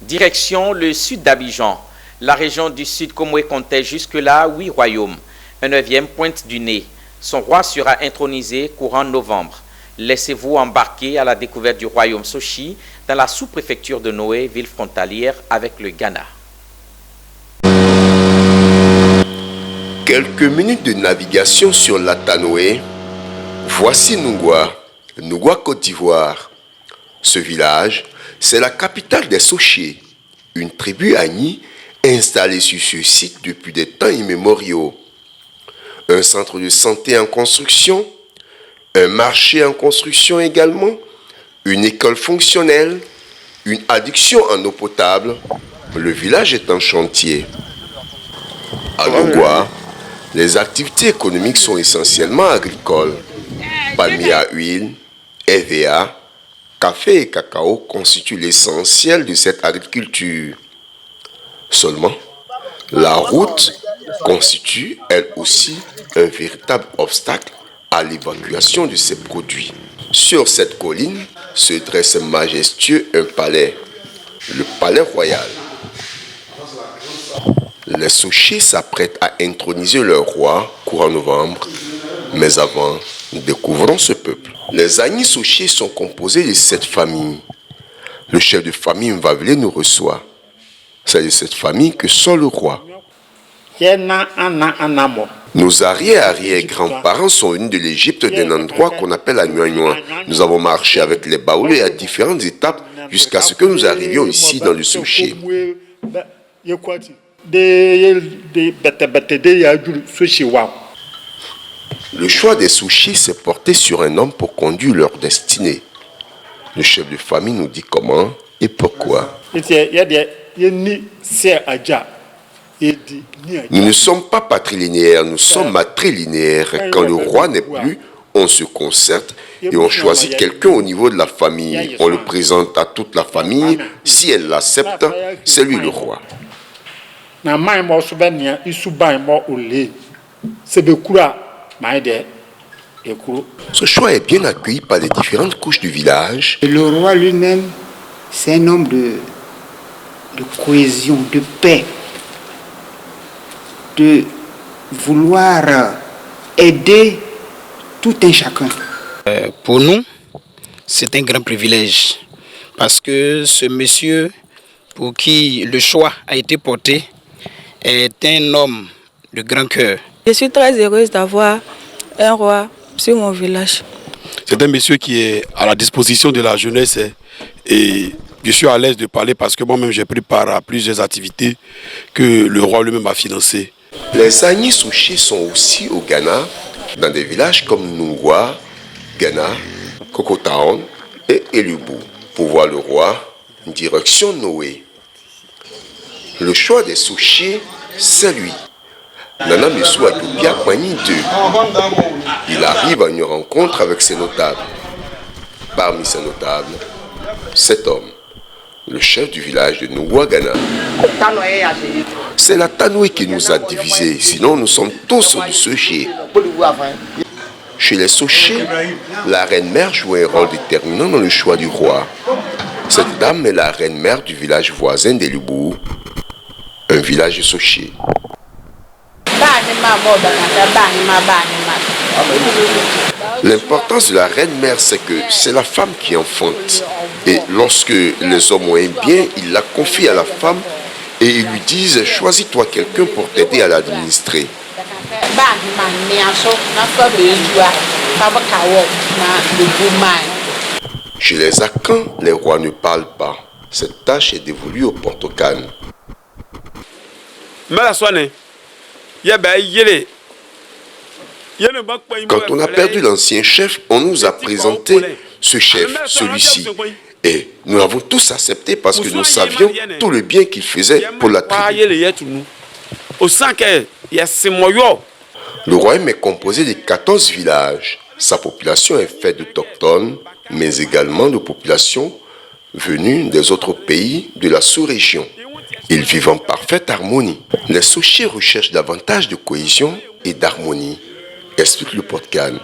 Direction le sud d'Abidjan. La région du sud Comoué comptait jusque-là 8 royaumes. Un 9e pointe du nez. Son roi sera intronisé courant novembre. Laissez-vous embarquer à la découverte du royaume Sochi dans la sous-préfecture de Noé, ville frontalière avec le Ghana. Quelques minutes de navigation sur la Tanoé. Voici Nougwa, Côte d'Ivoire. Ce village, c'est la capitale des Sochés, une tribu Agni installée sur ce site depuis des temps immémoriaux. Un centre de santé en construction, un marché en construction également, une école fonctionnelle, une adduction en eau potable. Le village est en chantier. À Nougwa, les activités économiques sont essentiellement agricoles. Palmiers à huile, EVA, café et cacao constituent l'essentiel de cette agriculture. Seulement, la route constitue elle aussi un véritable obstacle à l'évacuation de ces produits. Sur cette colline se dresse majestueux un palais, le palais royal. Les Sochés s'apprêtent à introniser leur roi courant novembre, mais avant, découvrons ce peuple. Les Agni Sochés sont composés de 7 familles. Le chef de famille Mvavele nous reçoit. C'est de cette famille que sort le roi. Nos arrière-arrière-grands-parents sont venus de l'Égypte d'un endroit qu'on appelle Agnoagnoa. Nous avons marché avec les baoulés à différentes étapes jusqu'à ce que nous arrivions ici dans le Soché. Le choix des Sochés s'est porté sur un homme pour conduire leur destinée. Le chef de famille nous dit comment et pourquoi. Nous ne sommes pas patrilinéaires, nous sommes matrilinéaires. Quand le roi n'est plus, on se concerte et on choisit quelqu'un au niveau de la famille. On le présente à toute la famille. Si elle l'accepte, c'est lui le roi. Ce choix est bien accueilli par les différentes couches du village. Et le roi lui-même, c'est un homme de cohésion, de paix, de vouloir aider tout un chacun. Pour nous, c'est un grand privilège parce que ce monsieur pour qui le choix a été porté est un homme de grand cœur. Je suis très heureuse d'avoir un roi sur mon village. C'est un monsieur qui est à la disposition de la jeunesse et je suis à l'aise de parler parce que moi-même j'ai pris part à plusieurs activités que le roi lui-même a financées. Les Agni Sochés sont aussi au Ghana, dans des villages comme Nougwa, Ghana, Kokotaon et Elubu. Pour voir le roi, direction Noé. Le choix des Sochés, c'est lui. Nana Messou Adubia Kwani II. Il arrive à une rencontre avec ses notables. Parmi ces notables, cet homme, le chef du village de Nougwa, Ghana. C'est la Tanoé qui nous a divisés, sinon nous sommes tous du Soché. Chez les Sochés, la reine-mère joue un rôle déterminant dans le choix du roi. Cette dame est la reine-mère du village voisin d'Elubu, un village Soché. L'importance de la reine-mère, c'est que c'est la femme qui enfante. Et lorsque les hommes ont un bien, ils la confient à la femme et ils lui disent « Choisis-toi quelqu'un pour t'aider à l'administrer ». Chez les Akans, les rois ne parlent pas. Cette tâche est dévolue au Portocan. Quand on a perdu l'ancien chef, on nous a présenté ce chef, celui-ci. Et nous l'avons tous accepté parce que nous savions tout le bien qu'il faisait pour la tribu. Le royaume est composé de 14 villages. Sa population est faite d'autochtones, mais également de populations venues des autres pays de la sous-région. Ils vivent en parfaite harmonie. Les Sochés recherchent davantage de cohésion et d'harmonie, explique le Portocan.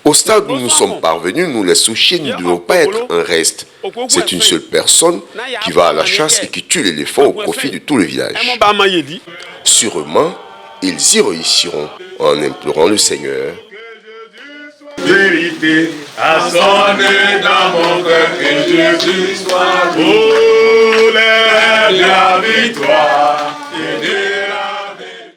Au stade où nous sommes parvenus, nous les Sochiers ne devons pas être un reste. C'est une seule personne qui va à la chasse et qui tue l'éléphant au profit de tout le village. Sûrement, ils y réussiront en implorant le Seigneur. Vérité a sonné dans mon cœur que Jésus soit. Oh, la victoire.